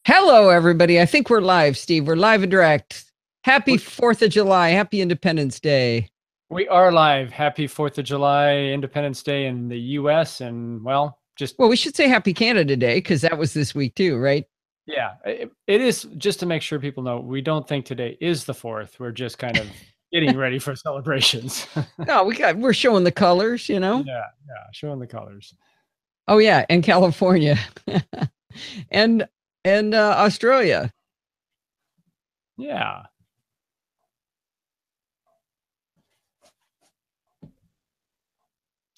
Hello, everybody. I think we're live, Steve. We're live and direct. Happy 4th of July. Happy Independence Day. We are live. Happy 4th of July, Independence Day in the U.S. And, well, we should say Happy Canada Day because that was this week too, right? Yeah, it is, just to make sure people know, we don't think today is the 4th. We're just kind of getting ready for celebrations. No, we're showing the colors, Yeah, showing the colors. Oh, yeah, and California and Australia. Yeah.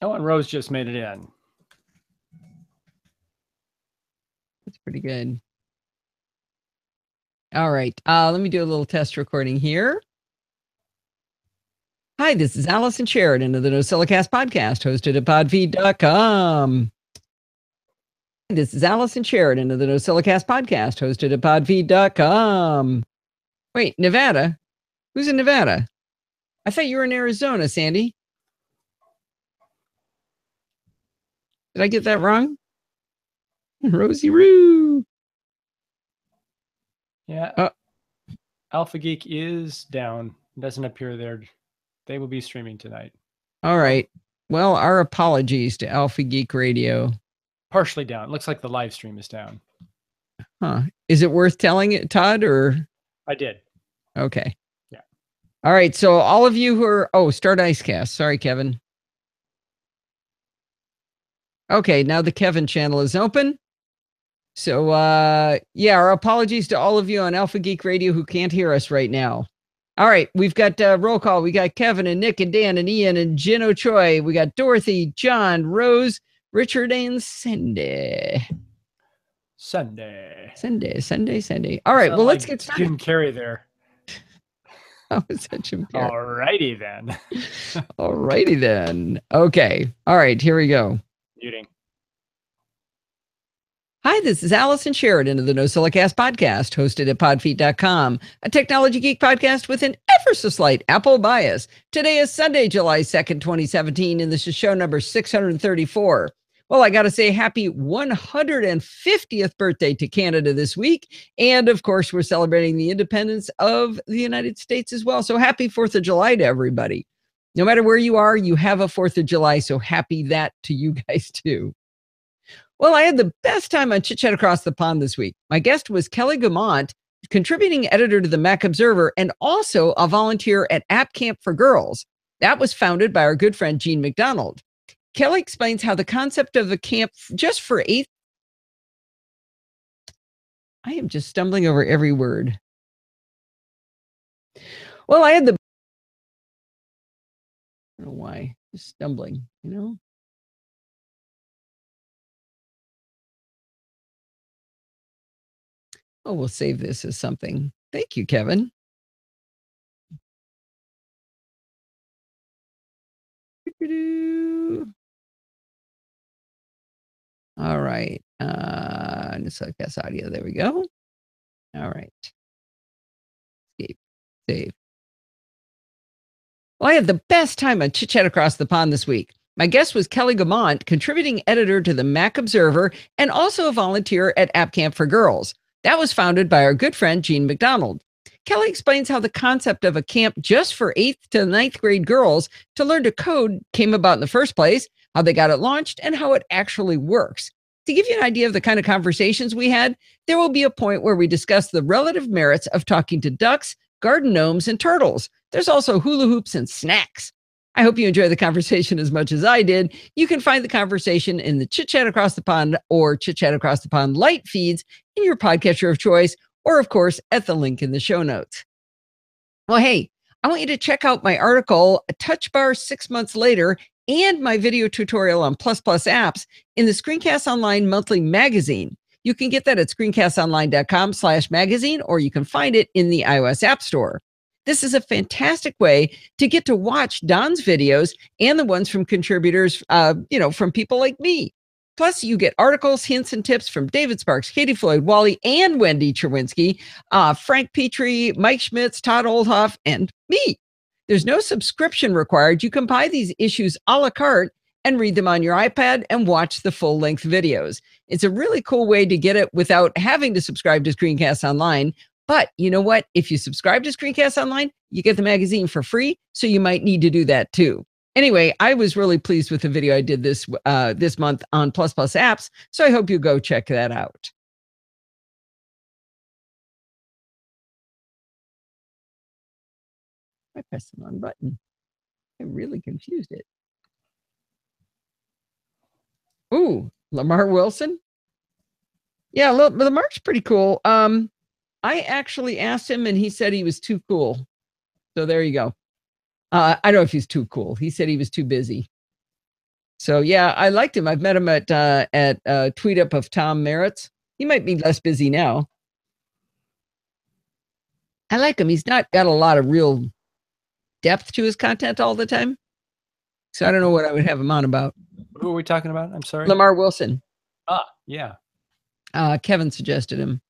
Oh, and Rose just made it in. That's pretty good. All right. Let me do a little test recording here. Hi, this is Allison Sheridan of the NosillaCast podcast, hosted at podfeed.com. This is Allison Sheridan of the NosillaCast podcast, hosted at podfeed.com. Wait, Nevada? Who's in Nevada? I thought you were in Arizona, Sandy. Did I get that wrong? Rosie Roo. Yeah. Alpha Geek is down. It doesn't appear there. They will be streaming tonight. All right. Well, our apologies to Alpha Geek Radio. Partially down. It looks like the live stream is down. Huh. Is it worth telling it, Todd, or? I did. Okay. Yeah. All right. So all of you who are, Start Icecast. Sorry, Kevin. Okay. Now the Kevin channel is open. So, our apologies to all of you on Alpha Geek Radio who can't hear us right now. All right, we've got roll call. We got Kevin and Nick and Dan and Ian and Jin O'Choi. We got Dorothy, John, Rose, Richard, and Cindy. Sunday. All right, well, let's get started. Jim Carrey there. Oh, is that Jim Carrey? All righty then. Okay. All right, here we go. Muting. Hi, this is Allison Sheridan of the NosillaCast podcast, hosted at podfeet.com, a technology geek podcast with an ever so slight Apple bias. Today is Sunday, July 2nd, 2017, and this is show number 634. Well, I got to say happy 150th birthday to Canada this week. And of course, we're celebrating the independence of the United States as well. So happy 4th of July to everybody. No matter where you are, you have a 4th of July. So happy that to you guys too. Well, I had the best time on Chit Chat Across the Pond this week. My guest was Kelly Gaumont, contributing editor to the Mac Observer and also a volunteer at App Camp for Girls. That was founded by our good friend Jean McDonald. Kelly explains how the concept of a camp just for eighth. I am just stumbling over every word. Well, I don't know why, just stumbling, Oh, we'll save this as something. Thank you, Kevin. All right. NosillaCast audio. There we go. All right. Escape. Save. Well, I had the best time on Chit Chat Across the Pond this week. My guest was Kelly Gaumont, contributing editor to the Mac Observer and also a volunteer at App Camp for Girls. That was founded by our good friend, Jean McDonald. Kelly explains how the concept of a camp just for 8th to 9th grade girls to learn to code came about in the first place, how they got it launched, and how it actually works. To give you an idea of the kind of conversations we had, there will be a point where we discuss the relative merits of talking to ducks, garden gnomes, and turtles. There's also hula hoops and snacks. I hope you enjoy the conversation as much as I did. You can find the conversation in the Chit Chat Across the Pond or Chit Chat Across the Pond light feeds in your podcatcher of choice, or of course, at the link in the show notes. Well, hey, I want you to check out my article, Touch Bar 6 Months Later, and my video tutorial on plus apps in the Screencast Online monthly magazine. You can get that at screencastonline.com/magazine, or you can find it in the iOS App Store. This is a fantastic way to get to watch Don's videos and the ones from contributors, from people like me. Plus, you get articles, hints, and tips from David Sparks, Katie Floyd, Wally, and Wendy Cherwinski, Frank Petrie, Mike Schmitz, Todd Oldhoff, and me. There's no subscription required. You can buy these issues a la carte and read them on your iPad and watch the full-length videos. It's a really cool way to get it without having to subscribe to Screencast Online. But you know what? If you subscribe to Screencast Online, you get the magazine for free, so you might need to do that too. Anyway, I was really pleased with the video I did this month on Plus Plus apps, so I hope you go check that out. I pressed the wrong button. I really confused it. Ooh, Lamar Wilson? Yeah, Lamar's pretty cool. I actually asked him and he said he was too cool. So there you go. I don't know if he's too cool. He said he was too busy. So yeah, I liked him. I've met him at Tweet Up of Tom Merritt's. He might be less busy now. I like him. He's not got a lot of real depth to his content all the time. So I don't know what I would have him on about. Who are we talking about? I'm sorry. Lamar Wilson. Yeah. Kevin suggested him.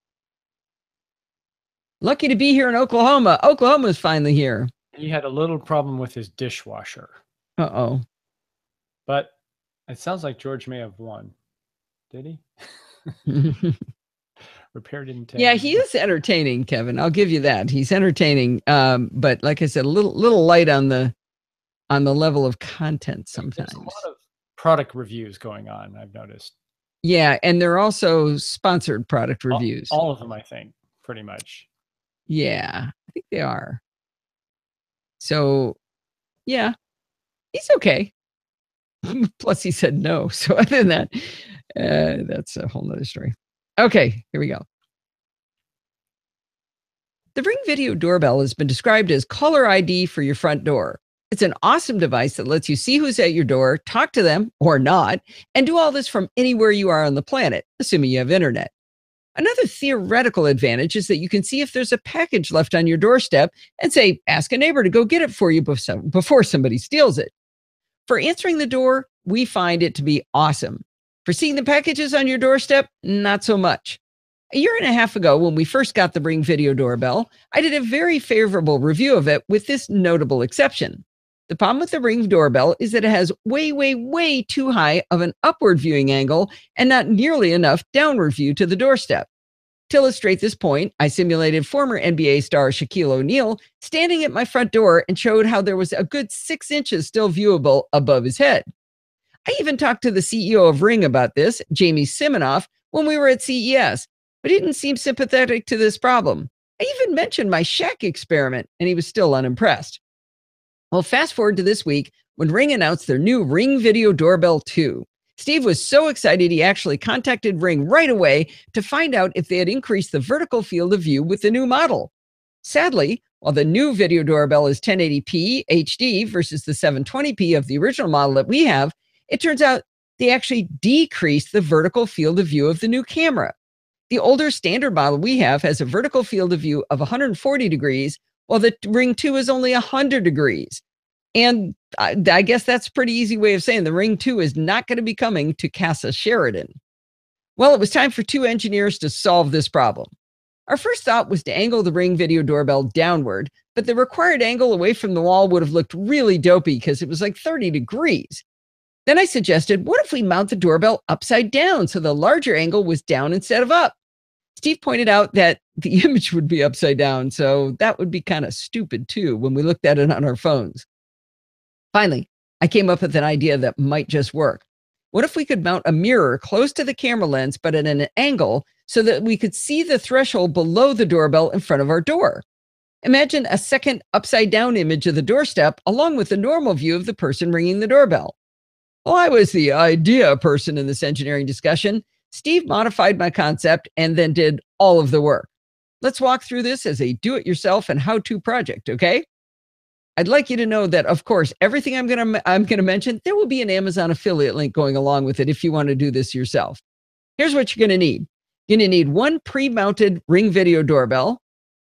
Lucky to be here in Oklahoma. Oklahoma's finally here. He had a little problem with his dishwasher. Uh-oh. But it sounds like George may have won. Did he? Repair didn't take. Yeah, he is entertaining, Kevin. I'll give you that. He's entertaining. But like I said, a little light on the level of content sometimes. There's a lot of product reviews going on, I've noticed. Yeah, and they're also sponsored product reviews. All of them, I think, pretty much. Yeah, I think they are. So, yeah, he's okay. Plus, he said no. So other than that, that's a whole nother story. Okay, here we go. The Ring Video Doorbell has been described as caller ID for your front door. It's an awesome device that lets you see who's at your door, talk to them or not, and do all this from anywhere you are on the planet, assuming you have internet. Another theoretical advantage is that you can see if there's a package left on your doorstep and say, ask a neighbor to go get it for you before somebody steals it. For answering the door, we find it to be awesome. For seeing the packages on your doorstep, not so much. A year and a half ago, when we first got the Ring Video Doorbell, I did a very favorable review of it with this notable exception. The problem with the Ring Doorbell is that it has way, way, way too high of an upward viewing angle and not nearly enough downward view to the doorstep. To illustrate this point, I simulated former NBA star Shaquille O'Neal standing at my front door and showed how there was a good 6 inches still viewable above his head. I even talked to the CEO of Ring about this, Jamie Siminoff, when we were at CES, but he didn't seem sympathetic to this problem. I even mentioned my Shaq experiment, and he was still unimpressed. Well, fast forward to this week when Ring announced their new Ring Video Doorbell 2. Steve was so excited he actually contacted Ring right away to find out if they had increased the vertical field of view with the new model. Sadly, while the new video doorbell is 1080p HD versus the 720p of the original model that we have, it turns out they actually decreased the vertical field of view of the new camera. The older standard model we have has a vertical field of view of 140 degrees, while the Ring 2 is only 100 degrees. And I guess that's a pretty easy way of saying the Ring 2 is not going to be coming to Casa Sheridan. Well, it was time for 2 engineers to solve this problem. Our first thought was to angle the Ring Video Doorbell downward, but the required angle away from the wall would have looked really dopey because it was like 30 degrees. Then I suggested, what if we mount the doorbell upside down so the larger angle was down instead of up? Steve pointed out that the image would be upside down, so that would be kind of stupid too when we looked at it on our phones. Finally, I came up with an idea that might just work. What if we could mount a mirror close to the camera lens but at an angle so that we could see the threshold below the doorbell in front of our door? Imagine a second upside down image of the doorstep along with the normal view of the person ringing the doorbell. Well, I was the idea person in this engineering discussion. Steve modified my concept and then did all of the work. Let's walk through this as a do-it-yourself and how-to project, okay? I'd like you to know that, of course, everything I'm gonna mention, there will be an Amazon affiliate link going along with it if you want to do this yourself. Here's what you're gonna need. You're gonna need 1 pre-mounted Ring Video Doorbell,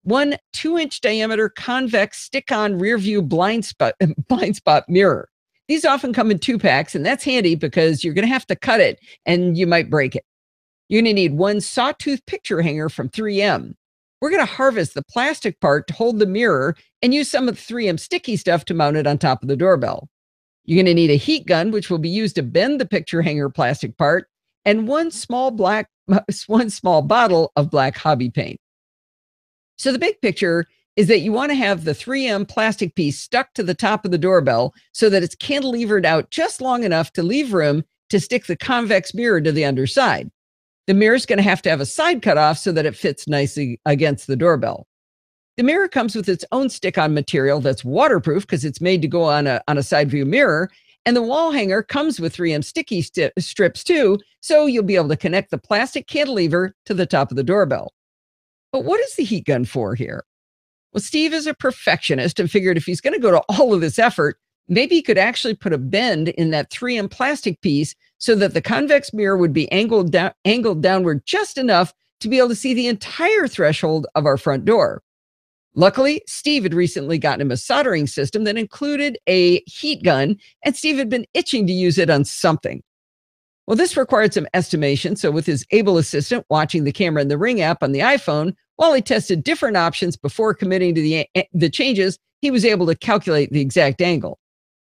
1 2-inch diameter convex stick-on rear view blind spot mirror. These often come in 2 packs, and that's handy because you're going to have to cut it and you might break it. You're going to need 1 sawtooth picture hanger from 3M. We're going to harvest the plastic part to hold the mirror and use some of the 3M sticky stuff to mount it on top of the doorbell. You're going to need a heat gun, which will be used to bend the picture hanger plastic part, and one small bottle of black hobby paint. So the big picture is that you want to have the 3M plastic piece stuck to the top of the doorbell so that it's cantilevered out just long enough to leave room to stick the convex mirror to the underside. The mirror is going to have a side cut off so that it fits nicely against the doorbell. The mirror comes with its own stick-on material that's waterproof because it's made to go on a side view mirror. And the wall hanger comes with 3M sticky strips too, so you'll be able to connect the plastic cantilever to the top of the doorbell. But what is the heat gun for here? Well, Steve is a perfectionist and figured if he's going to go to all of this effort, maybe he could actually put a bend in that 3M plastic piece so that the convex mirror would be angled downward just enough to be able to see the entire threshold of our front door. Luckily, Steve had recently gotten him a soldering system that included a heat gun, and Steve had been itching to use it on something. Well, this required some estimation, so with his able assistant watching the camera in the Ring app on the iPhone, while he tested different options before committing to the changes, he was able to calculate the exact angle.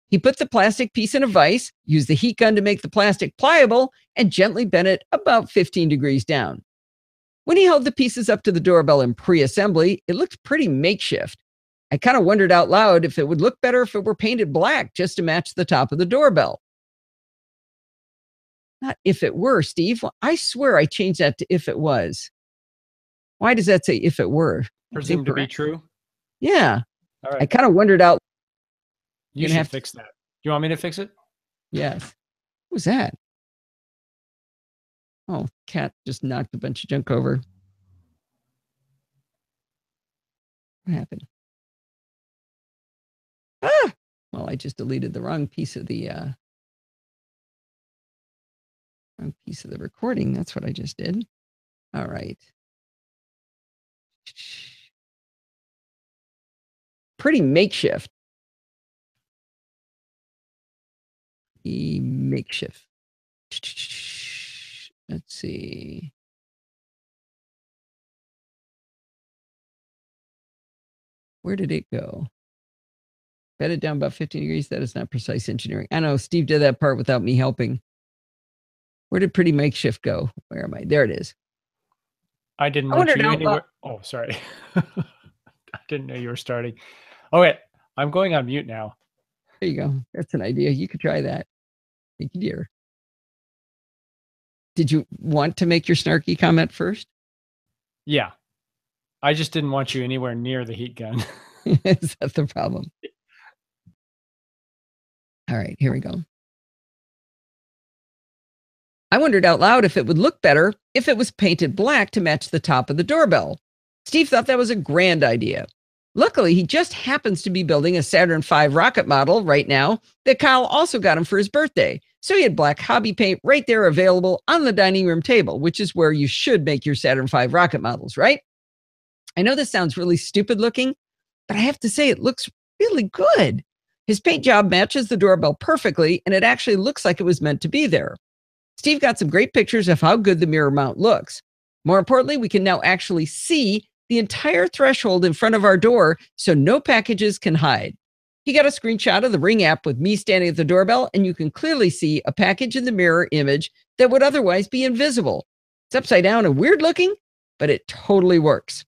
He put the plastic piece in a vise, used the heat gun to make the plastic pliable, and gently bent it about 15 degrees down. When he held the pieces up to the doorbell in pre-assembly, it looked pretty makeshift. I kind of wondered out loud if it would look better if it were painted black just to match the top of the doorbell. Not if it were, Steve. Well, I swear I changed that to if it was. Why does that say if it were? Presumed to be true? Yeah. All right. I kind of wondered out. You should fix that. You want me to fix it? Yes. What was that? Oh, cat just knocked a bunch of junk over. What happened? Ah! Well, I just deleted the wrong piece of the recording. That's what I just did. All right. Pretty makeshift. Makeshift. Let's see. Where did it go? Bed it down about 15 degrees. That is not precise engineering. I know Steve did that part without me helping. Where did pretty makeshift go? Where am I? There it is. I didn't want you anywhere. Oh, sorry. I didn't know you were starting. Oh, wait. I'm going on mute now. There you go. That's an idea. You could try that. Thank you, dear. Did you want to make your snarky comment first? Yeah. I just didn't want you anywhere near the heat gun. Is that the problem? All right, here we go. I wondered out loud if it would look better if it was painted black to match the top of the doorbell. Steve thought that was a grand idea. Luckily, he just happens to be building a Saturn V rocket model right now that Kyle also got him for his birthday. So he had black hobby paint right there available on the dining room table, which is where you should make your Saturn V rocket models, right? I know this sounds really stupid looking, but I have to say it looks really good. His paint job matches the doorbell perfectly, and it actually looks like it was meant to be there. Steve got some great pictures of how good the mirror mount looks. More importantly, we can now actually see the entire threshold in front of our door so no packages can hide. He got a screenshot of the Ring app with me standing at the doorbell, and you can clearly see a package in the mirror image that would otherwise be invisible. It's upside down and weird looking, but it totally works.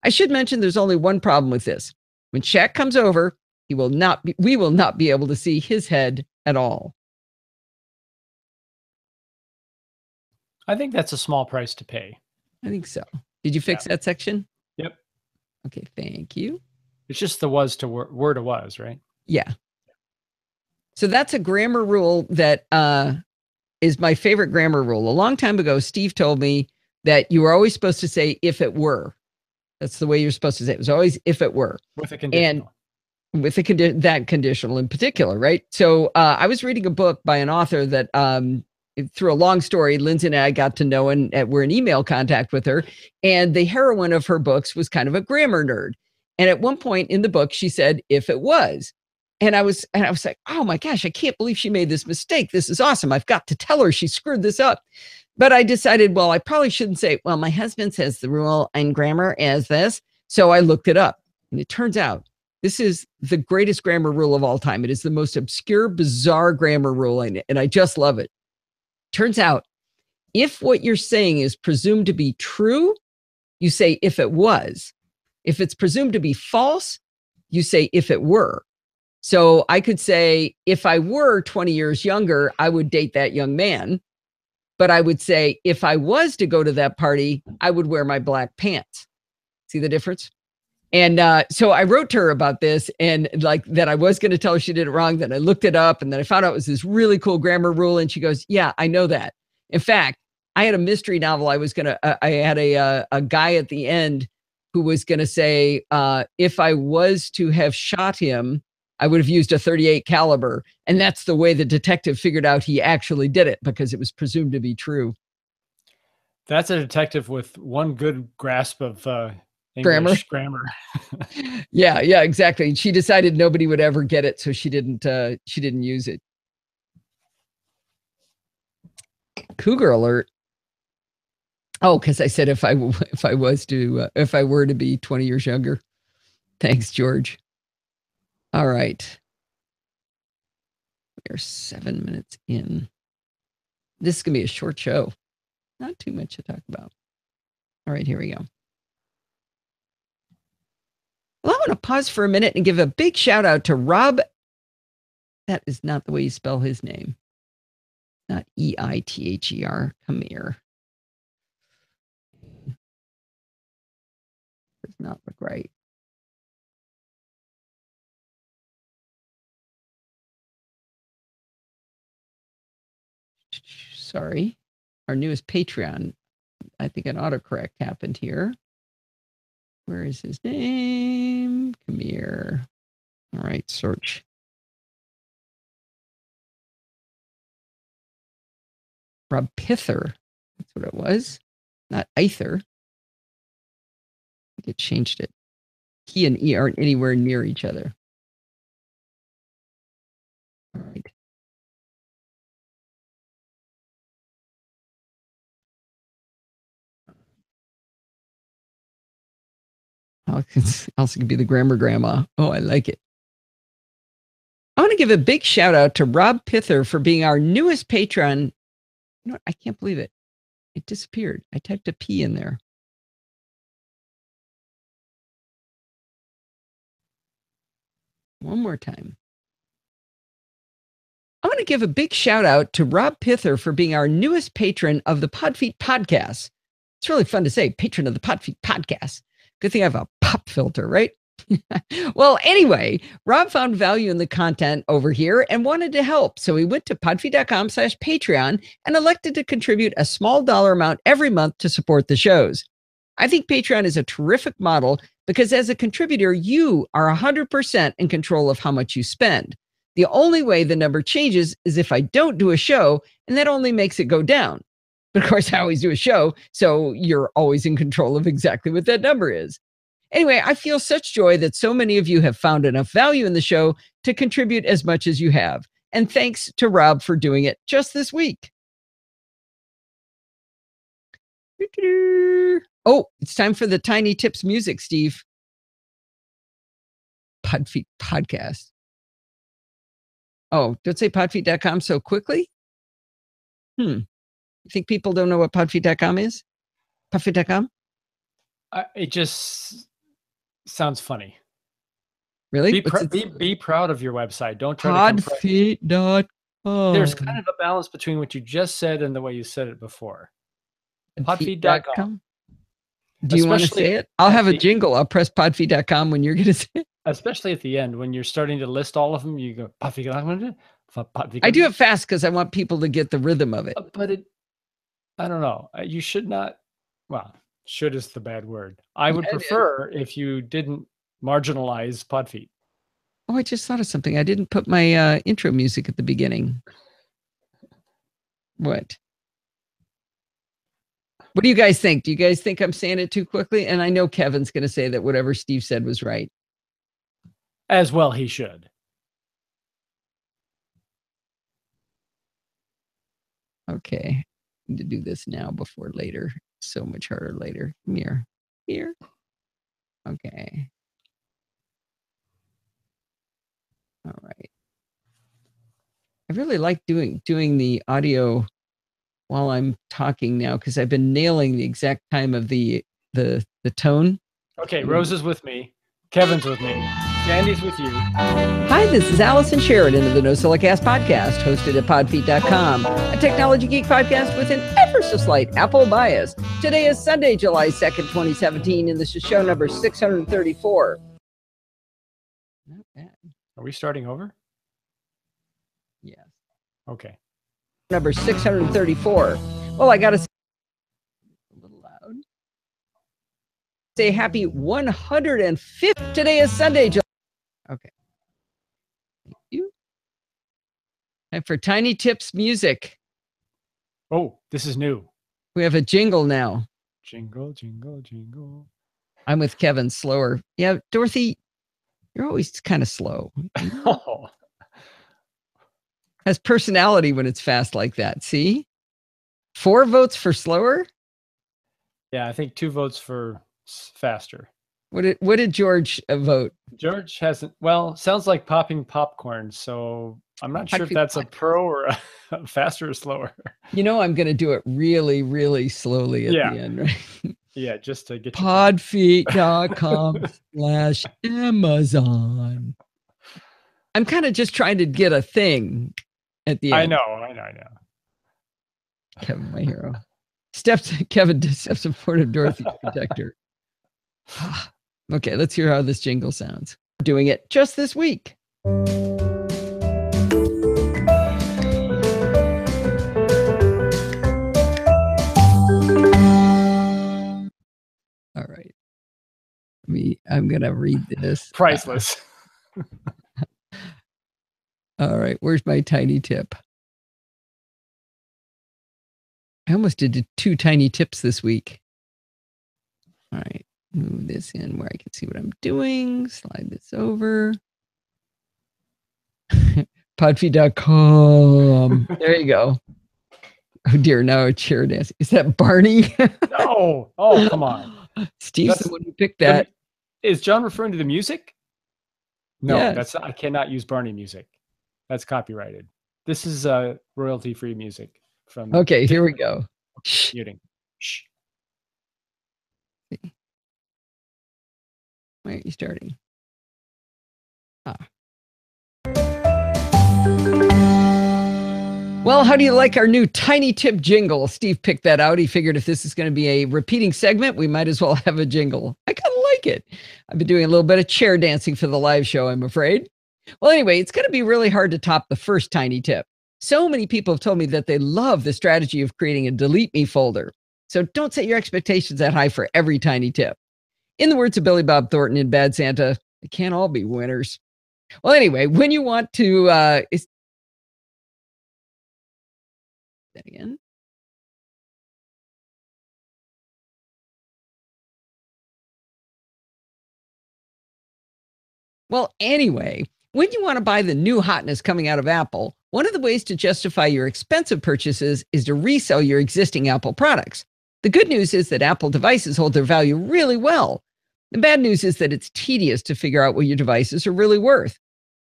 I should mention there's only one problem with this. When Shaq comes over, we will not be able to see his head at all. I think that's a small price to pay. I think so. Did you fix that section? Yep. Okay, thank you. It's just the was to were to was, right? Yeah. So that's a grammar rule that is my favorite grammar rule. A long time ago, Steve told me that you were always supposed to say if it were. That's the way you're supposed to say it. It was always if it were. With a conditional. And with that conditional in particular, right? So I was reading a book by an author that through a long story, Lindsay and I got to know, and we're in email contact with her. And the heroine of her books was kind of a grammar nerd. And at one point in the book, she said, if it was. And I was like, oh my gosh, I can't believe she made this mistake. This is awesome. I've got to tell her she screwed this up. But I decided, well, I probably shouldn't say, well, my husband says the rule in grammar is this. So I looked it up. And it turns out This is the greatest grammar rule of all time. It is the most obscure, bizarre grammar rule, and I just love it. Turns out, if what you're saying is presumed to be true, you say if it was. If it's presumed to be false, you say if it were. So I could say, if I were 20 years younger, I would date that young man. But I would say, if I was to go to that party, I would wear my black pants. See the difference? And so I wrote to her about this, and like that I was going to tell her she did it wrong. Then I looked it up, and then I found out it was this really cool grammar rule. And she goes, yeah, I know that. In fact, I had a mystery novel. I had a guy at the end who was going to say, if I was to have shot him, I would have used a 38 caliber. And that's the way the detective figured out he actually did it, because it was presumed to be true. That's a detective with one good grasp of Grammar. grammar. Yeah, exactly. She decided nobody would ever get it, so she didn't use it. Cougar alert. Oh, because I said if I were to be 20 years younger. Thanks, George. All right. We're 7 minutes in. This is going to be a short show. Not too much to talk about. All right, here we go. Well, I want to pause for a minute and give a big shout out to Rob. That is not the way you spell his name. Not Either. Come here. Does not look right. Sorry. Our newest Patreon. I think an autocorrect happened here. Where is his name? Come here. All right, search. Rob Pither. That's what it was. Not Either. I think it changed it. He and E aren't anywhere near each other. All right. Also could be the grammar grandma. Oh, I like it. I want to give a big shout out to Rob Pither for being our newest patron. You know, I can't believe it. It disappeared. I typed a P in there. One more time. I want to give a big shout out to Rob Pither for being our newest patron of the Podfeet podcast. It's really fun to say, patron of the Podfeet podcast. Good thing I have a pop filter, right? Well, anyway, Rob found value in the content over here and wanted to help. So he went to podfeet.com/Patreon and elected to contribute a small dollar amount every month to support the shows. I think Patreon is a terrific model because as a contributor, you are 100% in control of how much you spend. The only way the number changes is if I don't do a show, and that only makes it go down. But of course, I always do a show, so you're always in control of exactly what that number is. Anyway, I feel such joy that so many of you have found enough value in the show to contribute as much as you have. And thanks to Rob for doing it just this week. Oh, it's time for the Tiny Tips music, Steve. Podfeet podcast. Oh, don't say podfeet.com so quickly. You think people don't know what podfeet.com is? Podfeet.com? It just sounds funny. Really? Be proud of your website. Don't try to Podfeet.com. There's kind of a balance between what you just said and the way you said it before. Podfeet.com. Do you want to say it? I'll have a jingle. I'll press podfeet.com when you're going to say it. Especially at the end, when you're starting to list all of them, you go, podfeet.com. I do it fast because I want people to get the rhythm of it. But I don't know. You should not, well, should is the bad word. I would prefer if you didn't marginalize Podfeet. Oh, I just thought of something. I didn't put my intro music at the beginning. What? What do you guys think? Do you guys think I'm saying it too quickly? And I know Kevin's going to say that whatever Steve said was right. As well, he should. Okay. I need to do this now before later. So much harder later. Come here. Here. Okay. All right. I really like doing the audio while I'm talking now because I've been nailing the exact time of the tone. Okay, Rose is with me. Kevin's with me. Sandy's with you. Hi, this is Allison Sheridan of the NosillaCast podcast, hosted at podfeet.com, a technology geek podcast with an ever so slight Apple bias. Today is Sunday, July 2nd, 2017, and this is show number 634. Not bad. Are we starting over? Yes. Okay. Number 634. Well, I got to say, a little loud. Say happy 105th. Today is Sunday, July. Okay. Thank you. And for Tiny Tips music. Oh, this is new. We have a jingle now. Jingle, jingle, jingle. I'm with Kevin, slower. Yeah, Dorothy, you're always kind of slow. Oh. Has personality when it's fast like that. See? 4 votes for slower? Yeah, I think 2 votes for faster. What did George vote? George hasn't. Well, sounds like popping popcorn. So I'm not sure if that's a pro or a faster or slower. You know, I'm going to do it really, really slowly at the end, right? Yeah, just to get podfeet.com/Amazon. I'm kind of just trying to get a thing at the end. I know. Kevin, my hero. Kevin, step-supportive Dorothy's protector. Okay, let's hear how this jingle sounds. We're doing it just this week. All right. I'm going to read this. Priceless. All right. Where's my tiny tip? I almost did 2 tiny tips this week. All right. Move this in where I can see what I'm doing. Slide this over. Podfeet.com. There you go. Oh dear, now a chair dance. Is that Barney? No. Oh, come on. Steve's the one who picked that. Is John referring to the music? No, yes. I cannot use Barney music. That's copyrighted. This is royalty-free music from. Okay, here we go. Muting. Shh. Why aren't you starting? Well, how do you like our new tiny tip jingle? Steve picked that out. He figured if this is going to be a repeating segment, we might as well have a jingle. I kind of like it. I've been doing a little bit of chair dancing for the live show, I'm afraid. Well, anyway, it's going to be really hard to top the first tiny tip. So many people have told me that they love the strategy of creating a delete me folder. So don't set your expectations that high for every tiny tip. In the words of Billy Bob Thornton in Bad Santa, they can't all be winners. Well, anyway, when you want to, that again. Well, anyway, when you want to buy the new hotness coming out of Apple, one of the ways to justify your expensive purchases is to resell your existing Apple products. The good news is that Apple devices hold their value really well. The bad news is that it's tedious to figure out what your devices are really worth.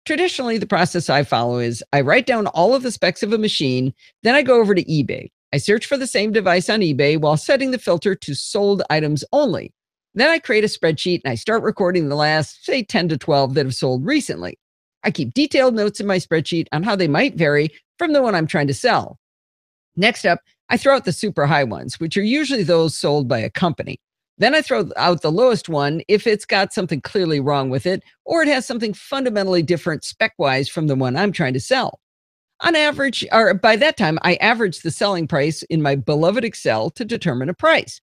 Traditionally, the process I follow is I write down all of the specs of a machine, then I go over to eBay. I search for the same device on eBay while setting the filter to sold items only. Then I create a spreadsheet and I start recording the last, say, 10 to 12 that have sold recently. I keep detailed notes in my spreadsheet on how they might vary from the one I'm trying to sell. Next up, I throw out the super high ones, which are usually those sold by a company. Then I throw out the lowest one if it's got something clearly wrong with it, or it has something fundamentally different spec-wise from the one I'm trying to sell. On average, or by that time, I average the selling price in my beloved Excel to determine a price.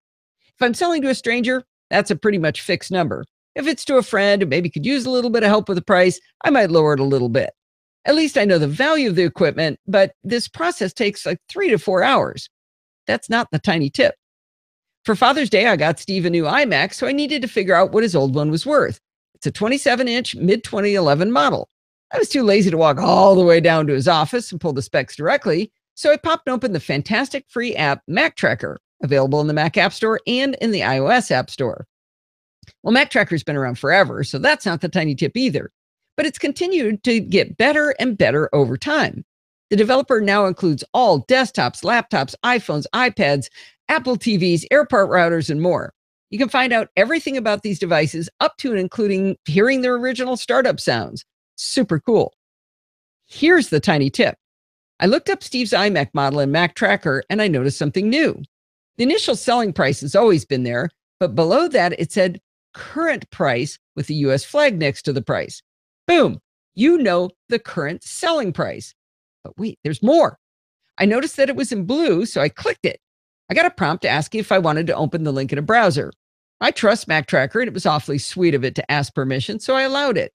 If I'm selling to a stranger, that's a pretty much fixed number. If it's to a friend who maybe could use a little bit of help with the price, I might lower it a little bit. At least I know the value of the equipment, but this process takes like 3 to 4 hours. That's not the tiny tip. For Father's Day, I got Steve a new iMac, so I needed to figure out what his old one was worth. It's a 27-inch mid-2011 model. I was too lazy to walk all the way down to his office and pull the specs directly, so I popped open the fantastic free app Mac Tracker, available in the Mac App Store and in the iOS App Store. Well, Mac Tracker's been around forever, so that's not the tiny tip either. but it's continued to get better and better over time. The developer now includes all desktops, laptops, iPhones, iPads, Apple TVs, AirPort routers, and more. You can find out everything about these devices up to and including hearing their original startup sounds. Super cool. Here's the tiny tip. I looked up Steve's iMac model in Mac Tracker and I noticed something new. The initial selling price has always been there, but below that it said current price with the US flag next to the price. Boom, you know the current selling price. But wait, there's more. I noticed that it was in blue, so I clicked it. I got a prompt asking if I wanted to open the link in a browser. I trust Mac Tracker, and it was awfully sweet of it to ask permission, so I allowed it.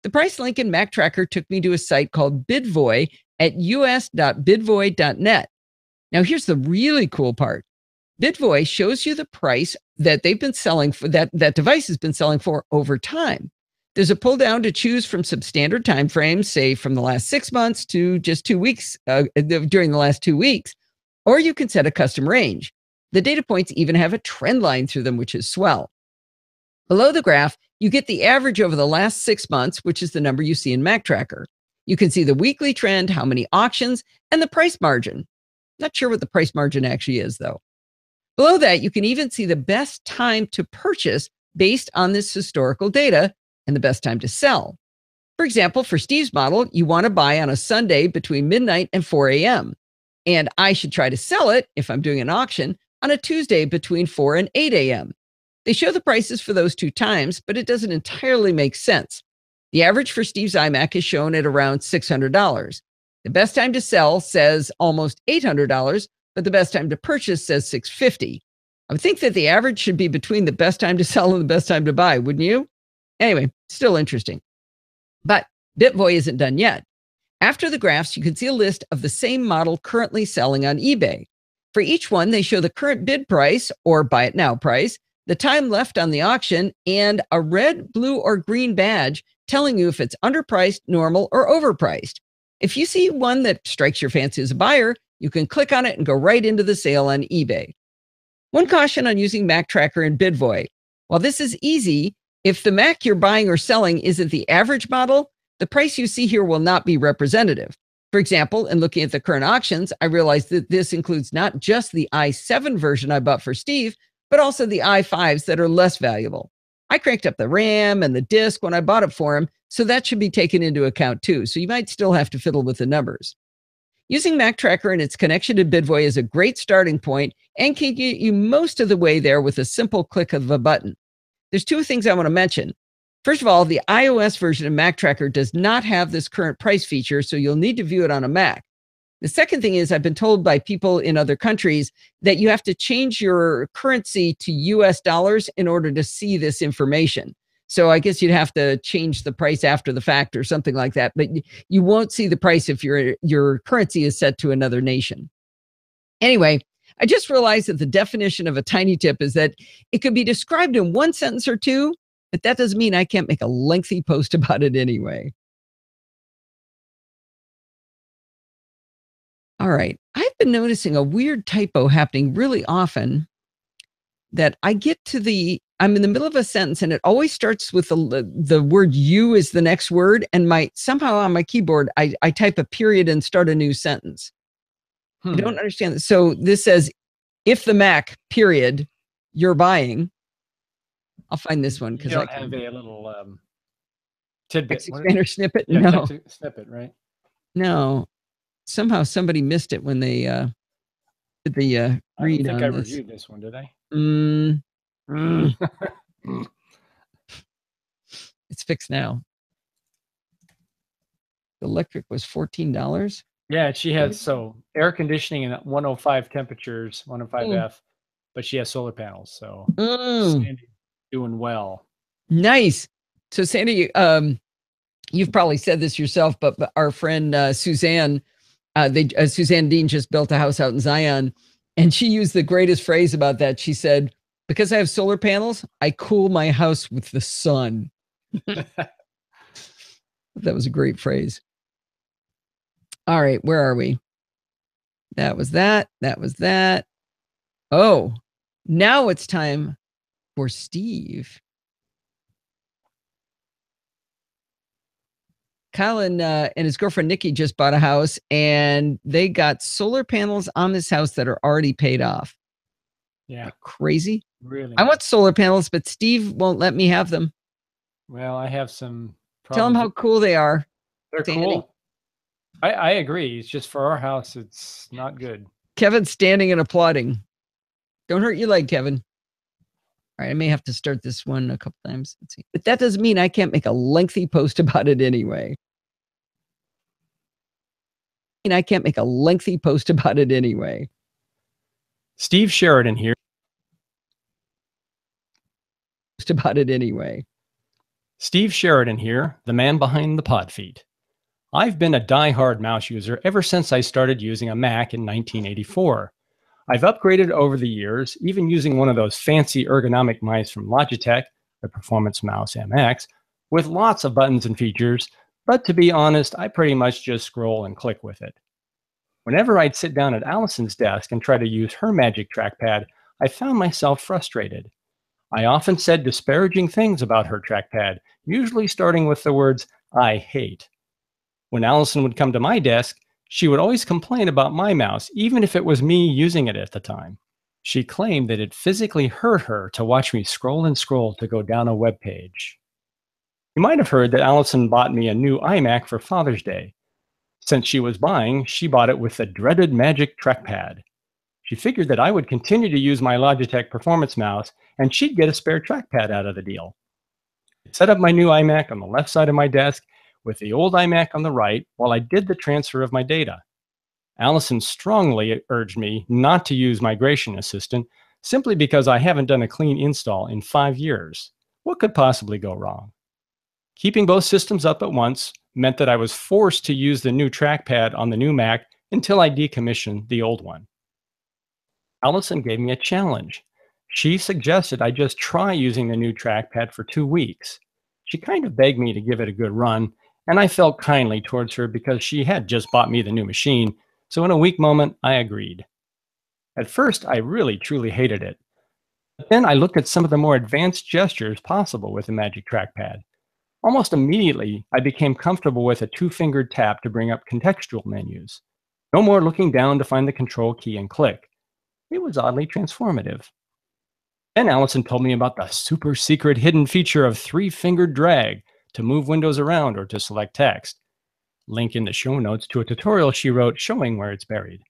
The price link in Mac Tracker took me to a site called Bidvoy at us.bidvoy.net. Now, here's the really cool part. Bidvoy shows you the price that they've been selling for, that device has been selling for over time. There's a pull down to choose from some standard time frames, say from the last 6 months to just 2 weeks, during the last 2 weeks, or you can set a custom range. The data points even have a trend line through them, which is swell. Below the graph, you get the average over the last 6 months, which is the number you see in Mac Tracker. You can see the weekly trend, how many auctions, and the price margin. Not sure what the price margin actually is, though. Below that, you can even see the best time to purchase based on this historical data and the best time to sell. For example, for Steve's model, you want to buy on a Sunday between midnight and 4 a.m. And I should try to sell it, if I'm doing an auction, on a Tuesday between 4 and 8 a.m. They show the prices for those two times, but it doesn't entirely make sense. The average for Steve's iMac is shown at around $600. The best time to sell says almost $800, but the best time to purchase says $650. I would think that the average should be between the best time to sell and the best time to buy, wouldn't you? Anyway, still interesting. But Bitvoy isn't done yet. After the graphs, you can see a list of the same model currently selling on eBay. For each one, they show the current bid price or buy it now price, the time left on the auction, and a red, blue, or green badge telling you if it's underpriced, normal, or overpriced. If you see one that strikes your fancy as a buyer, you can click on it and go right into the sale on eBay. One caution on using Mac Tracker and Bidvoy. While this is easy, if the Mac you're buying or selling isn't the average model, the price you see here will not be representative. For example, in looking at the current auctions, I realized that this includes not just the i7 version I bought for Steve, but also the i5s that are less valuable. I cranked up the RAM and the disk when I bought it for him, so that should be taken into account too. So you might still have to fiddle with the numbers. Using Mac Tracker and its connection to Bidvoy is a great starting point and can get you most of the way there with a simple click of a button. There's two things I want to mention. First of all, the iOS version of Mac Tracker does not have this current price feature, so you'll need to view it on a Mac. The second thing is I've been told by people in other countries that you have to change your currency to US dollars in order to see this information. So I guess you'd have to change the price after the fact or something like that, but you won't see the price if your currency is set to another nation. Anyway, I just realized that the definition of a tiny tip is that it could be described in one sentence or two, but that doesn't mean I can't make a lengthy post about it anyway. All right. I've been noticing a weird typo happening really often that I'm in the middle of a sentence and it always starts with the word you is the next word. And somehow on my keyboard, I type a period and start a new sentence. I don't understand this. So this says, if the Mac, period, you're buying. I'll find this one because I have a little tidbit. Expander snippet? Yeah, no. Snippet, right? No. Somehow somebody missed it when they did the read on this. I don't think I reviewed this one, did I? It's fixed now. The electric was $14. Yeah, she has air conditioning in 105 temperatures, 105F, but she has solar panels. So Sandy's doing well. Nice. So Sandy, you've probably said this yourself, but our friend Suzanne, Suzanne Dean just built a house out in Zion, and she used the greatest phrase about that. She said, because I have solar panels, I cool my house with the sun. That was a great phrase. All right, where are we? That was that. That was that. Oh, now it's time for Steve. Kyle and his girlfriend Nikki just bought a house, and they got solar panels on this house that are already paid off. Yeah. Like crazy. Really? I want solar panels, but Steve won't let me have them. Well, I have some problems. Tell him how cool they are. They're cool. I agree. It's just for our house, it's not good. Kevin's standing and applauding. Don't hurt your leg, Kevin. All right, I may have to start this one a couple times. Let's see. But that doesn't mean I can't make a lengthy post about it anyway. I can't make a lengthy post about it anyway. Steve Sheridan here. About it anyway. Steve Sheridan here, the man behind the pod feet. I've been a die-hard mouse user ever since I started using a Mac in 1984. I've upgraded over the years, even using one of those fancy ergonomic mice from Logitech, the Performance Mouse MX, with lots of buttons and features, but to be honest, I pretty much just scroll and click with it. Whenever I'd sit down at Allison's desk and try to use her magic trackpad, I found myself frustrated. I often said disparaging things about her trackpad, usually starting with the words, "I hate." When Allison would come to my desk, she would always complain about my mouse, even if it was me using it at the time. She claimed that it physically hurt her to watch me scroll and scroll to go down a web page. You might have heard that Allison bought me a new iMac for Father's Day. Since she was buying, she bought it with the dreaded Magic Trackpad. She figured that I would continue to use my Logitech Performance mouse, and she'd get a spare trackpad out of the deal. I set up my new iMac on the left side of my desk with the old iMac on the right while I did the transfer of my data. Allison strongly urged me not to use Migration Assistant simply because I haven't done a clean install in 5 years. What could possibly go wrong? Keeping both systems up at once meant that I was forced to use the new trackpad on the new Mac until I decommissioned the old one. Allison gave me a challenge. She suggested I just try using the new trackpad for 2 weeks. She kind of begged me to give it a good run, and I felt kindly towards her because she had just bought me the new machine, so in a weak moment, I agreed. At first, I really truly hated it. But then I looked at some of the more advanced gestures possible with the Magic Trackpad. Almost immediately, I became comfortable with a 2-fingered tap to bring up contextual menus. No more looking down to find the control key and click. It was oddly transformative. Then Allison told me about the super secret hidden feature of 3-fingered drag to move windows around or to select text. Link in the show notes to a tutorial she wrote showing where it's buried.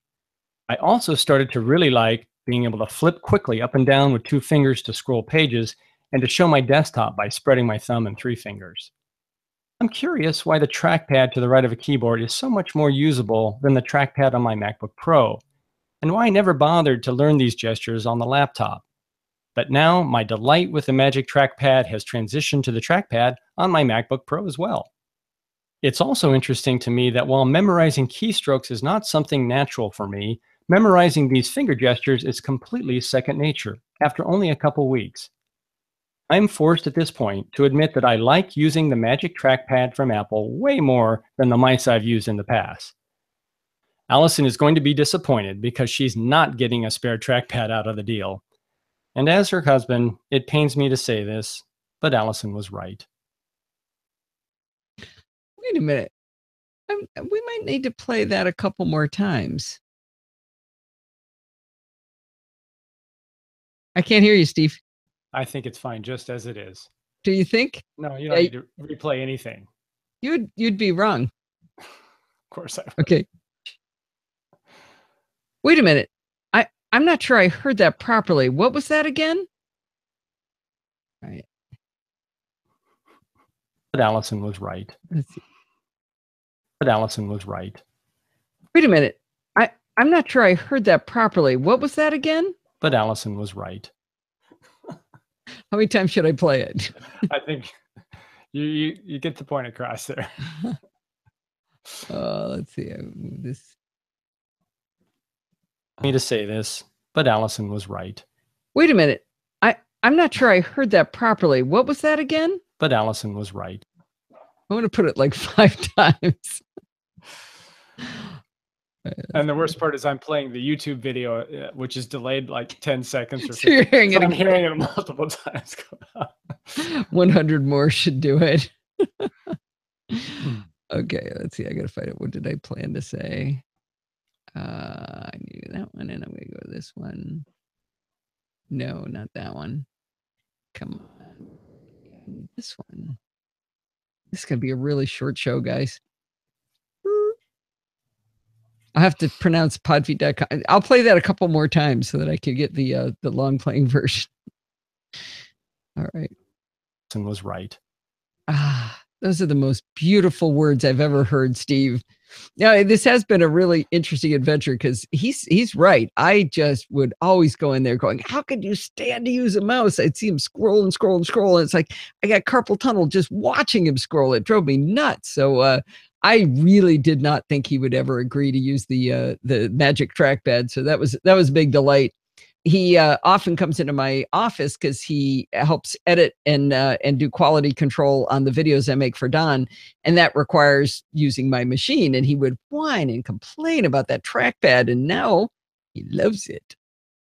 I also started to really like being able to flip quickly up and down with 2 fingers to scroll pages and to show my desktop by spreading my thumb and 3 fingers. I'm curious why the trackpad to the right of a keyboard is so much more usable than the trackpad on my MacBook Pro, and why I never bothered to learn these gestures on the laptop. But now my delight with the Magic Trackpad has transitioned to the trackpad on my MacBook Pro as well. It's also interesting to me that while memorizing keystrokes is not something natural for me, memorizing these finger gestures is completely second nature after only a couple weeks. I'm forced at this point to admit that I like using the Magic Trackpad from Apple way more than the mice I've used in the past. Allison is going to be disappointed because she's not getting a spare trackpad out of the deal. And as her husband, it pains me to say this, but Allison was right. Wait a minute. We might need to play that a couple more times. I can't hear you, Steve. I think it's fine just as it is. Do you think? No, you don't need to replay anything. You'd be wrong. Of course I would. Okay. Wait a minute. I'm not sure I heard that properly. What was that again? All right. But Allison was right. Let's see. But Allison was right. Wait a minute. I'm not sure I heard that properly. What was that again? But Allison was right. How many times should I play it? I think you get the point across there. Let's see. This. Me to say this, but Allison was right. Wait a minute. I'm not sure I heard that properly. What was that again? But Allison was right. I want to put it like 5 times. And the worst part is I'm playing the YouTube video, which is delayed like 10 seconds. Or so you're hearing it. I'm hearing it multiple times. 100 more should do it. Okay, let's see. I got to find out. What did I plan to say? I need that one, and I'm going to go to this one. No, not that one. Come on. This one. This is going to be a really short show, guys. I'll have to pronounce podfeed.com. I'll play that a couple more times so that I can get the long playing version. All right. Was right. Those are the most beautiful words I've ever heard, Steve. Now, this has been a really interesting adventure because he's right. I just would always go in there going, how could you stand to use a mouse? I'd see him scroll and scroll and scroll. And it's like, I got carpal tunnel just watching him scroll. It drove me nuts. So I really did not think he would ever agree to use the magic trackpad. So that was a big delight. He often comes into my office because he helps edit and do quality control on the videos I make for Don. And that requires using my machine. And he would whine and complain about that trackpad. And now he loves it.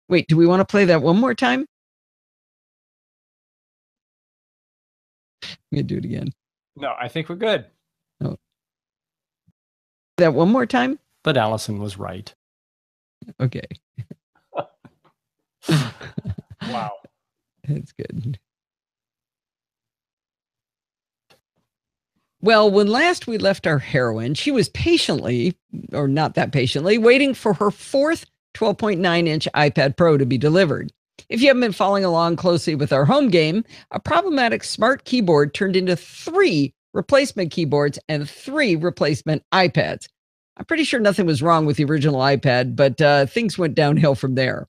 Wait, do we want to play that one more time? I'm going to do it again. No, I think we're good. Oh. That one more time? But Allison was right. Okay. Wow. That's good. Well, when last we left our heroine, she was patiently, or not that patiently, waiting for her fourth 12.9-inch iPad Pro to be delivered. If you haven't been following along closely with our home game, a problematic smart keyboard turned into 3 replacement keyboards and 3 replacement iPads. I'm pretty sure nothing was wrong with the original iPad, but things went downhill from there.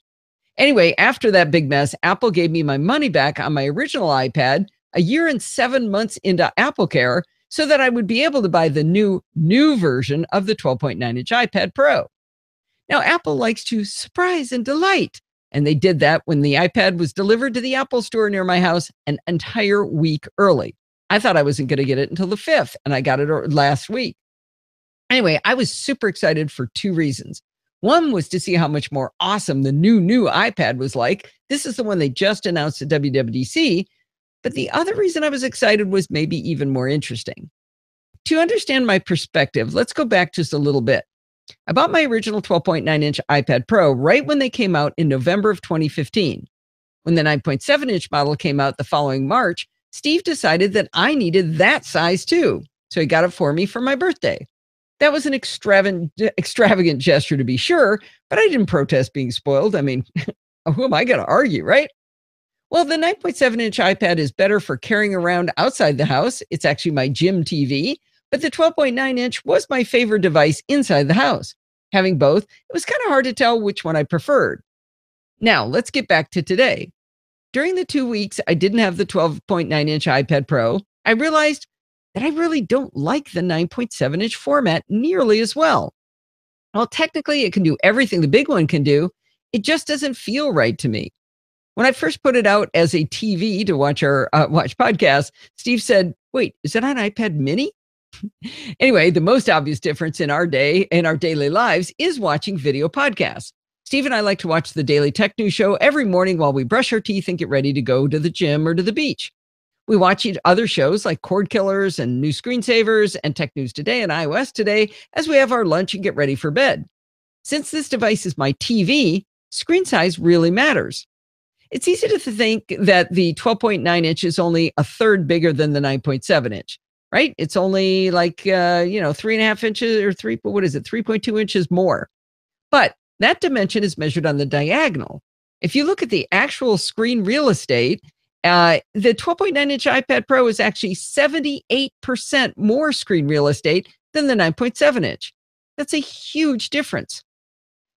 Anyway, after that big mess, Apple gave me my money back on my original iPad a year and 7 months into AppleCare so that I would be able to buy the new version of the 12.9-inch iPad Pro. Now, Apple likes to surprise and delight, and they did that when the iPad was delivered to the Apple store near my house an entire week early. I thought I wasn't going to get it until the 5th, and I got it last week. Anyway, I was super excited for 2 reasons. One was to see how much more awesome the new iPad was like. This is the one they just announced at WWDC. But the other reason I was excited was maybe even more interesting. To understand my perspective, let's go back just a little bit. I bought my original 12.9-inch iPad Pro right when they came out in November of 2015. When the 9.7-inch model came out the following March, Steve decided that I needed that size too. So he got it for me for my birthday. That was an extravagant gesture to be sure, but I didn't protest being spoiled. I mean, who am I going to argue, right? Well, the 9.7-inch iPad is better for carrying around outside the house. It's actually my gym TV, but the 12.9-inch was my favorite device inside the house. Having both, it was kind of hard to tell which one I preferred. Now, let's get back to today. During the 2 weeks I didn't have the 12.9-inch iPad Pro, I realized that I really don't like the 9.7-inch format nearly as well. Well, technically, it can do everything the big one can do. It just doesn't feel right to me. When I first put it out as a TV to watch podcasts, Steve said, "Wait, is that an iPad mini?" Anyway, the most obvious difference in our daily lives is watching video podcasts. Steve and I like to watch the Daily Tech News Show every morning while we brush our teeth and get ready to go to the gym or to the beach. We watch other shows like Cord Killers and New Screensavers and Tech News Today and iOS Today as we have our lunch and get ready for bed. Since this device is my TV, screen size really matters. It's easy to think that the 12.9-inch is only a third bigger than the 9.7-inch, right? It's only like, 3.5 inches or 3.2 inches more. But that dimension is measured on the diagonal. If you look at the actual screen real estate, the 12.9-inch iPad Pro is actually 78% more screen real estate than the 9.7-inch. That's a huge difference.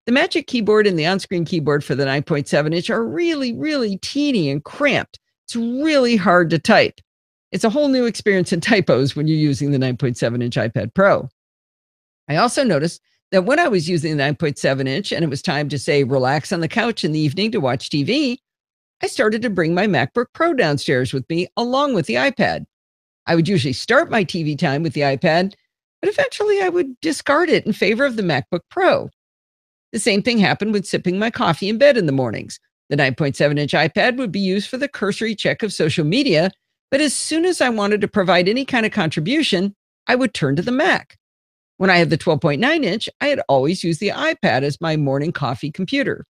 The Magic Keyboard and the on-screen keyboard for the 9.7-inch are really, really teeny and cramped. It's really hard to type. It's a whole new experience in typos when you're using the 9.7-inch iPad Pro. I also noticed that when I was using the 9.7-inch and it was time to, say, relax on the couch in the evening to watch TV, I started to bring my MacBook Pro downstairs with me along with the iPad. I would usually start my TV time with the iPad, but eventually I would discard it in favor of the MacBook Pro. The same thing happened with sipping my coffee in bed in the mornings. The 9.7-inch iPad would be used for the cursory check of social media, but as soon as I wanted to provide any kind of contribution, I would turn to the Mac. When I had the 12.9-inch, I had always used the iPad as my morning coffee computer.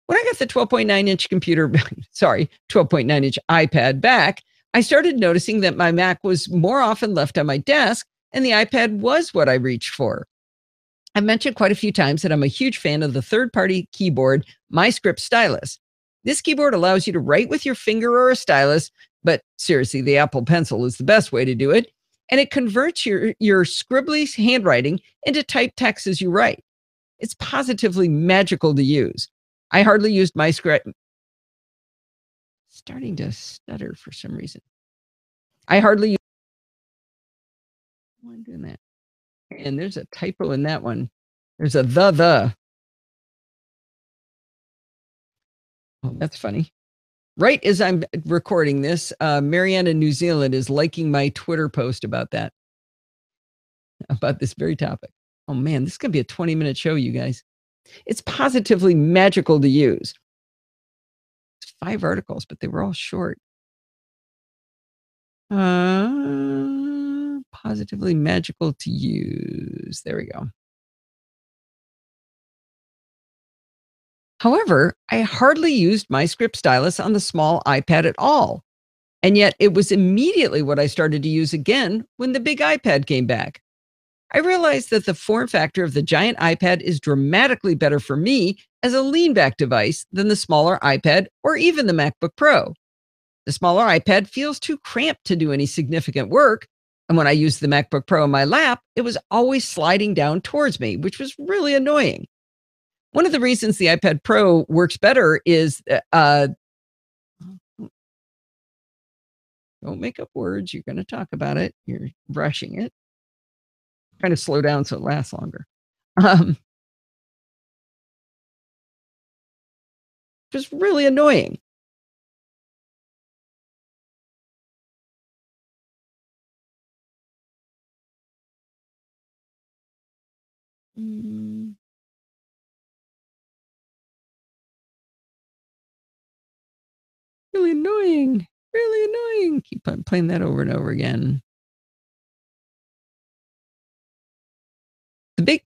When I got the 12.9-inch computer, sorry, 12.9-inch iPad back, I started noticing that my Mac was more often left on my desk and the iPad was what I reached for. I've mentioned quite a few times that I'm a huge fan of the third-party keyboard MyScript stylus. This keyboard allows you to write with your finger or a stylus, but seriously, the Apple Pencil is the best way to do it, and it converts your scribbly handwriting into typed text as you write. It's positively magical to use. I hardly used MyScript. Starting to stutter for some reason. I hardly use. Why am I doing that? And there's a typo in that one. There's a the. Oh, that's funny. Right as I'm recording this, Marianne in New Zealand is liking my Twitter post about that, about this very topic. Oh man, this is going to be a 20-minute show, you guys. It's positively magical to use. It's 5 articles, but they were all short. Positively magical to use. There we go. However, I hardly used MyScript stylus on the small iPad at all. And yet it was immediately what I started to use again when the big iPad came back. I realized that the form factor of the giant iPad is dramatically better for me as a lean back device than the smaller iPad or even the MacBook Pro. The smaller iPad feels too cramped to do any significant work. And when I used the MacBook Pro in my lap, it was always sliding down towards me, which was really annoying. One of the reasons the iPad Pro works better is, don't make up words. You're going to talk about it. You're rushing it. Trying to slow down so it lasts longer. It was really annoying. Really annoying. Really annoying. Keep on playing that over and over again. The big.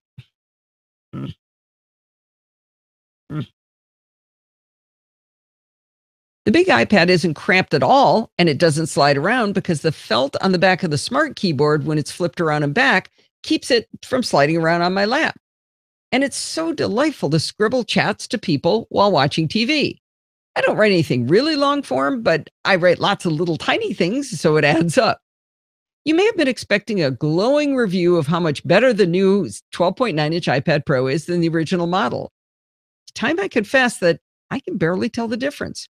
The big iPad isn't cramped at all, and it doesn't slide around because the felt on the back of the smart keyboard, when it's flipped around and back, keeps it from sliding around on my lap. And it's so delightful to scribble chats to people while watching TV. I don't write anything really long form, but I write lots of little tiny things, so it adds up. You may have been expecting a glowing review of how much better the new 12.9-inch iPad Pro is than the original model. It's time I confess that I can barely tell the difference.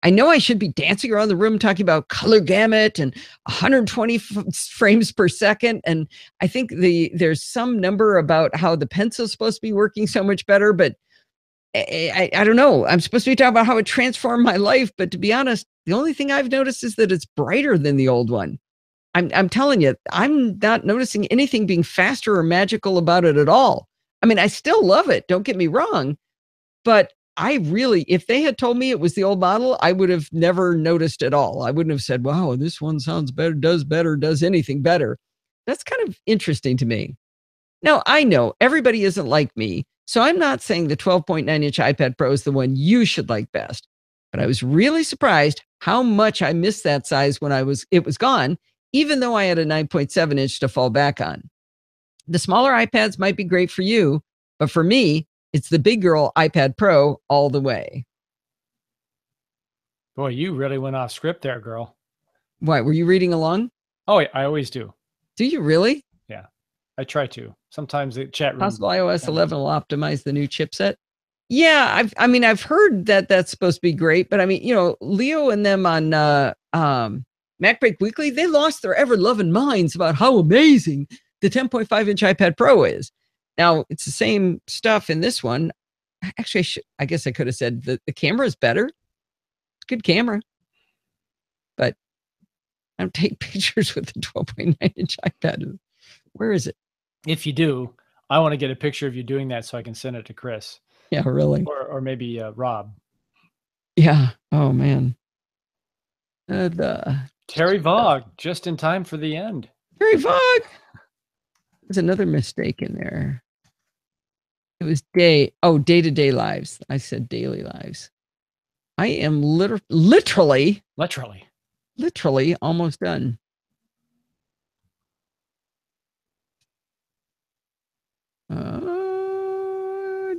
I know I should be dancing around the room talking about color gamut and 120 frames per second. And I think there's some number about how the pencil's supposed to be working so much better, but I don't know. I'm supposed to be talking about how it transformed my life. But to be honest, the only thing I've noticed is that it's brighter than the old one. I'm telling you, I'm not noticing anything being faster or magical about it at all. I mean, I still love it. Don't get me wrong. But I really, if they had told me it was the old model, I would have never noticed at all. I wouldn't have said, wow, this one sounds better, does anything better. That's kind of interesting to me. Now, I know everybody isn't like me, so I'm not saying the 12.9-inch iPad Pro is the one you should like best. But I was really surprised how much I missed that size when it was gone, even though I had a 9.7-inch to fall back on. The smaller iPads might be great for you, but for me, it's the big girl iPad Pro all the way. Boy, you really went off script there, girl. Why? Were you reading along? Oh, I always do. Do you really? Yeah, I try to. Sometimes the chat room. Possible iOS 11 will optimize the new chipset. Yeah, I've heard that that's supposed to be great, but I mean, Leo and them on MacBreak Weekly, they lost their ever-loving minds about how amazing the 10.5-inch iPad Pro is. Now, it's the same stuff in this one. Actually, I guess I could have said the camera is better. It's a good camera. But I don't take pictures with the 12.9-inch iPad. Where is it? If you do, I want to get a picture of you doing that so I can send it to Chris. Yeah, really. Or maybe Rob. Yeah. Oh, man. Terry Vogue, just in time for the end. Prairie Fog. There's another mistake in there. It was day-to-day lives. I said daily lives. I am literally almost done.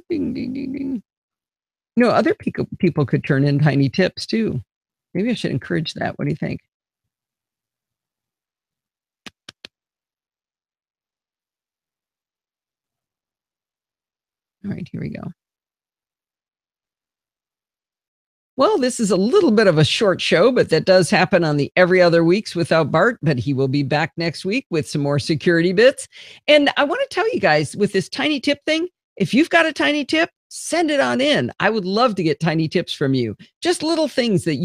Ding, ding, ding, ding. Other people could turn in tiny tips too. Maybe I should encourage that. What do you think? All right, here we go. Well, this is a little bit of a short show, but that does happen on the Every Other Weeks without Bart, but he will be back next week with some more security bits. And I want to tell you guys with this tiny tip thing, if you've got a tiny tip, send it on in. I would love to get tiny tips from you. Just little things that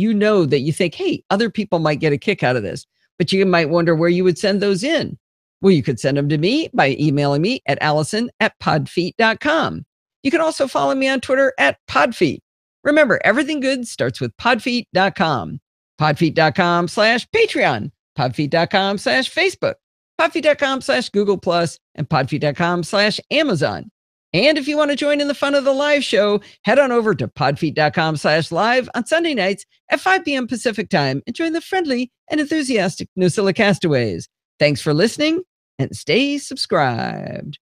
that you think, hey, other people might get a kick out of this, but you might wonder where you would send those in. Well, you could send them to me by emailing me at allison@podfeet.com. You can also follow me on Twitter at podfeet. Remember, everything good starts with podfeet.com. Podfeet.com/Patreon. Podfeet.com/Facebook. Podfeet.com/Google+, and Podfeet.com/Amazon. And if you want to join in the fun of the live show, head on over to podfeet.com/live on Sunday nights at 5 p.m. Pacific time and join the friendly and enthusiastic Nosilla castaways. Thanks for listening and stay subscribed.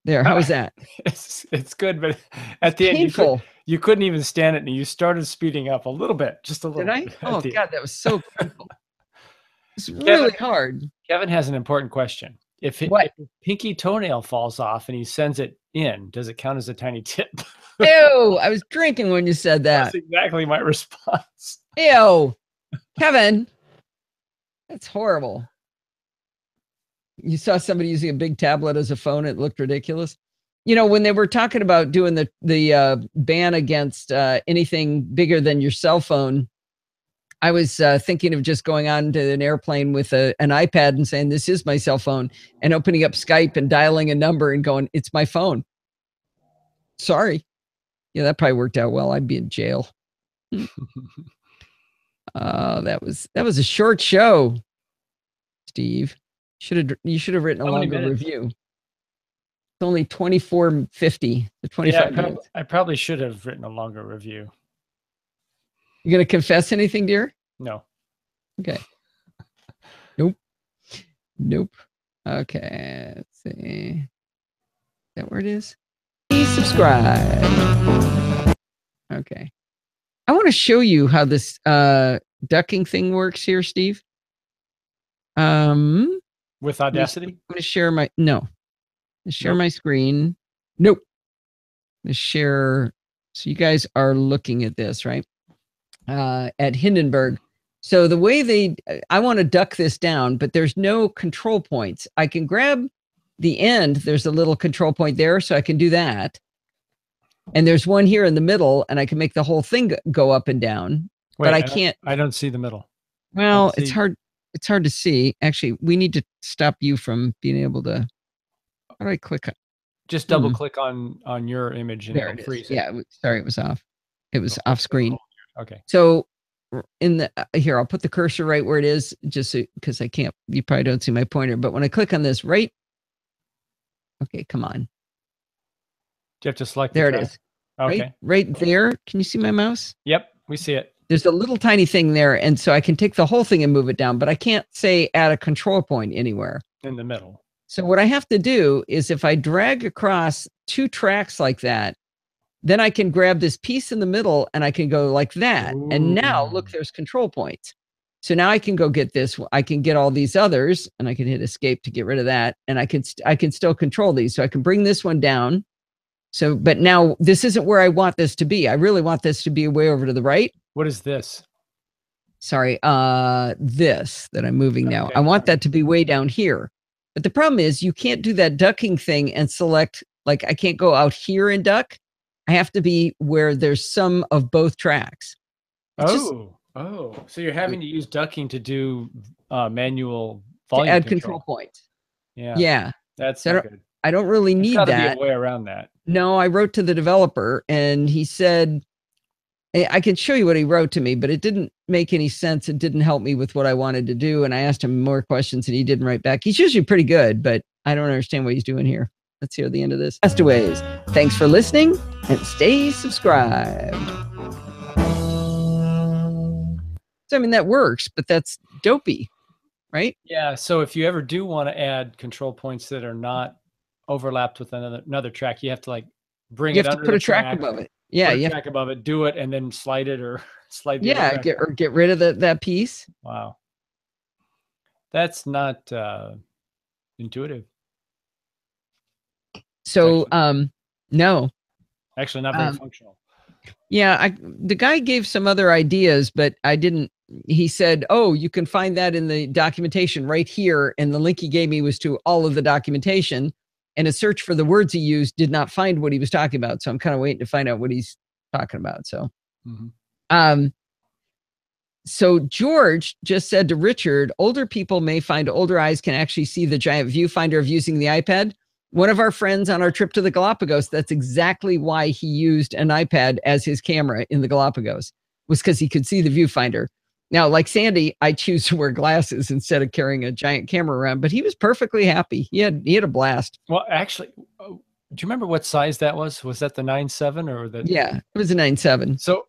There, how was that? It's good, but at the Painful. end, you couldn't even stand it, and you started speeding up a little bit, just a little. Did I? Bit Oh God, that was so painful. It's really hard. Kevin has an important question. If his pinky toenail falls off and he sends it in, does it count as a tiny tip? Ew! I was drinking when you said that. That's exactly my response. Ew, Kevin, that's horrible. You saw somebody using a big tablet as a phone. It looked ridiculous. When they were talking about doing the ban against anything bigger than your cell phone, I was thinking of just going on to an airplane with an iPad and saying, this is my cell phone, and opening up Skype and dialing a number and going, it's my phone. Sorry. Yeah, that probably worked out well. I'd be in jail. That was a short show, Steve. You should have written a longer review. It's only 24:50 to 25 minutes. I probably should have written a longer review. You gonna confess anything, dear? No. Okay. Nope. Okay. Let's see. Is that where it is? Please subscribe. Okay. I want to show you how this ducking thing works here, Steve. With Audacity? I'm going to share my my screen. Nope. I'm going to share. So you guys are looking at this, right? At Hindenburg. So the way I want to duck this down, but there's no control points. I can grab the end. There's a little control point there, so I can do that. And there's one here in the middle, and I can make the whole thing go up and down. Wait, but I can't. I don't see the middle. Well, it's hard. It's hard to see. Actually, we need to stop you from being able to. How do I click? Just double click on your image and it'll freeze it. Yeah, sorry, it was off. It was off screen. Okay. So here, I'll put the cursor right where it is, just because I can't. You probably don't see my pointer, but when I click on this, right? Okay, come on. Do you have to select there? It is. Okay. Right there. Can you see my mouse? Yep, we see it. There's a little tiny thing there, and so I can take the whole thing and move it down, but I can't say add a control point anywhere. In the middle. So what I have to do is if I drag across 2 tracks like that, then I can grab this piece in the middle and I can go like that. Ooh. And now look, there's control points. So now I can go get this. I can get all these others and I can hit escape to get rid of that. And I can still control these. So I can bring this one down. So, but now this isn't where I want this to be. I really want this to be way over to the right. What is this? Sorry, this that I'm moving now. I want that to be way down here. But the problem is you can't do that ducking thing and select, like I can't go out here and duck. I have to be where there's some of both tracks. So you're having to use ducking to do manual volume to add control points. Yeah. That's not good. I don't really need that. There's gotta be a way around that. No, I wrote to the developer and he said, I can show you what he wrote to me, but it didn't make any sense. It didn't help me with what I wanted to do. And I asked him more questions and he didn't write back. He's usually pretty good, but I don't understand what he's doing here. Let's hear the end of this. Castaways. Thanks for listening and stay subscribed. So, I mean, that works, but that's dopey, right? Yeah. So if you ever do want to add control points that are not overlapped with another track, you have to like bring it under put the a track above it. Yeah, put a track above it, do it, and then slide it or slide the other track. Get rid of that piece. Wow. That's not intuitive. So no. Actually not very functional. Yeah, the guy gave some other ideas, but I didn't. He said, "Oh, you can find that in the documentation right here." And the link he gave me was to all of the documentation. And a search for the words he used did not find what he was talking about. So I'm kind of waiting to find out what he's talking about. So, so George just said to Richard, older people may find older eyes can actually see the giant viewfinder of using the iPad. One of our friends on our trip to the Galapagos, that's exactly why he used an iPad as his camera in the Galapagos, was because he could see the viewfinder. Now, like Sandy, I choose to wear glasses instead of carrying a giant camera around, but he was perfectly happy. He had a blast. Well, actually, do you remember what size that was? Was that the 9.7 or the? Yeah, it was a 9.7. So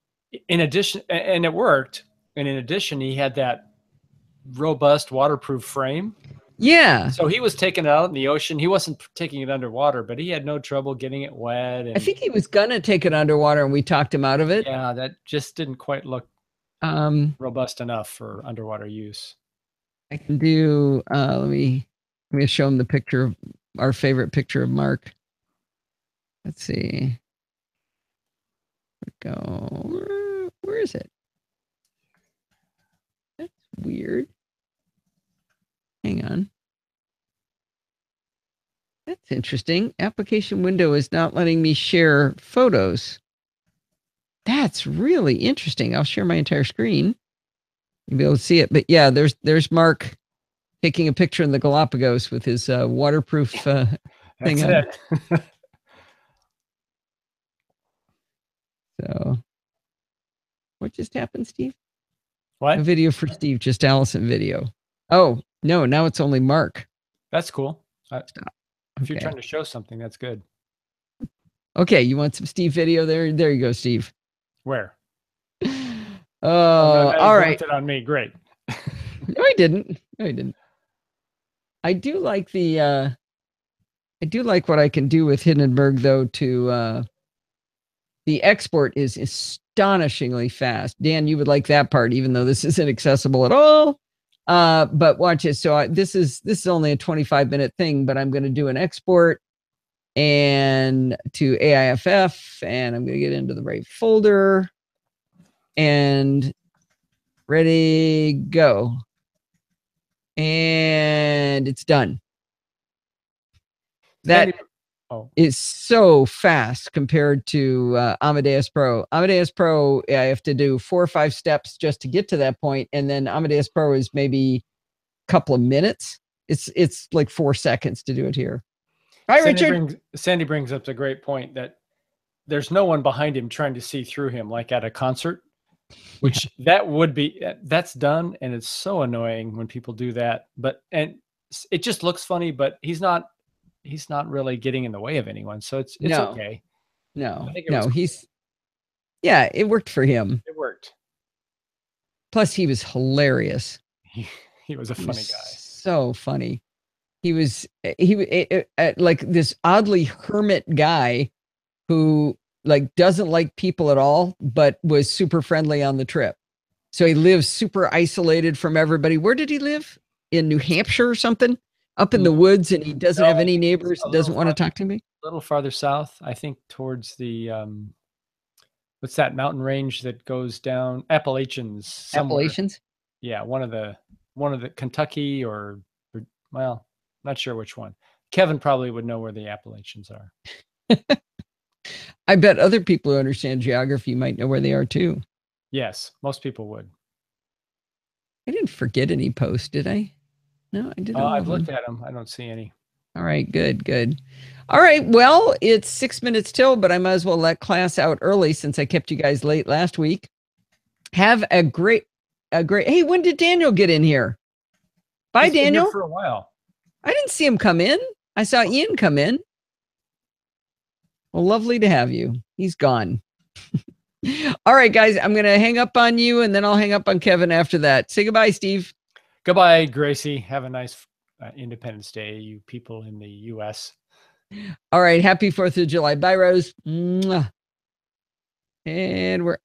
in addition, and it worked. And in addition, he had that robust waterproof frame. Yeah. So he was taking it out in the ocean. He wasn't taking it underwater, but he had no trouble getting it wet. And I think he was gonna take it underwater, and we talked him out of it. Yeah, that just didn't quite look robust enough for underwater use. I can do. Let me show him the picture of our favorite picture of Mark. Let's see. Go. Where is it? That's weird. Hang on. That's interesting. Application window is not letting me share photos. That's really interesting. I'll share my entire screen. You'll be able to see it. But yeah, there's Mark taking a picture in the Galapagos with his waterproof thing on. So, what just happened, Steve? What? A video for Steve, just Allison video. Oh, no, now it's only Mark. That's cool. Stop. If you're trying to show something, that's good. Okay, you want some Steve video there? There you go, Steve. Where? Oh, all right. It on me. Great. No, I didn't. No, I didn't. I do like the I do like what I can do with Hindenburg though to the export is astonishingly fast. Dan, you would like that part, even though this isn't accessible at all. But watch it. So this is only a 25-minute thing, but I'm going to do an export and to AIFF, and I'm going to get into the right folder and ready, go. And it's done. That is so fast compared to Amadeus Pro. Amadeus Pro, I have to do 4 or 5 steps just to get to that point, and then Amadeus Pro is maybe a couple of minutes. It's like 4 seconds to do it here. Hi, Richard. Sandy brings up a great point that there's no one behind him trying to see through him like at a concert, which that's done, and it's so annoying when people do that. And it just looks funny, but he's not really getting in the way of anyone. So it's okay. No, it worked for him. It worked. Plus he was hilarious. He was a funny guy. So funny. He was like this oddly hermit guy who like doesn't like people at all, but was super friendly on the trip. So he lives super isolated from everybody. Where did he live? In New Hampshire or something? Up in the woods, and he doesn't have any neighbors, doesn't want to talk to me? A little farther south, I think towards the, what's that mountain range that goes down? Appalachians. Somewhere. Appalachians? Yeah, one of the Kentucky or, well, not sure which one. Kevin probably would know where the Appalachians are. I bet other people who understand geography might know where they are too. Yes, most people would. I didn't forget any posts, did I? No, I didn't. I've looked at them. I don't see any. All right, good, good. All right, well, it's 6 minutes till, but I might as well let class out early since I kept you guys late last week. Have a great, hey, when did Daniel get in here? Bye, He's been here Daniel. for a while. I didn't see him come in. I saw Ian come in. Well, lovely to have you. He's gone. All right, guys, I'm going to hang up on you and then I'll hang up on Kevin after that. Say goodbye, Steve. Goodbye, Gracie. Have a nice Independence Day, you people in the U.S. All right, happy 4th of July. Bye, Rose. Mwah. And we're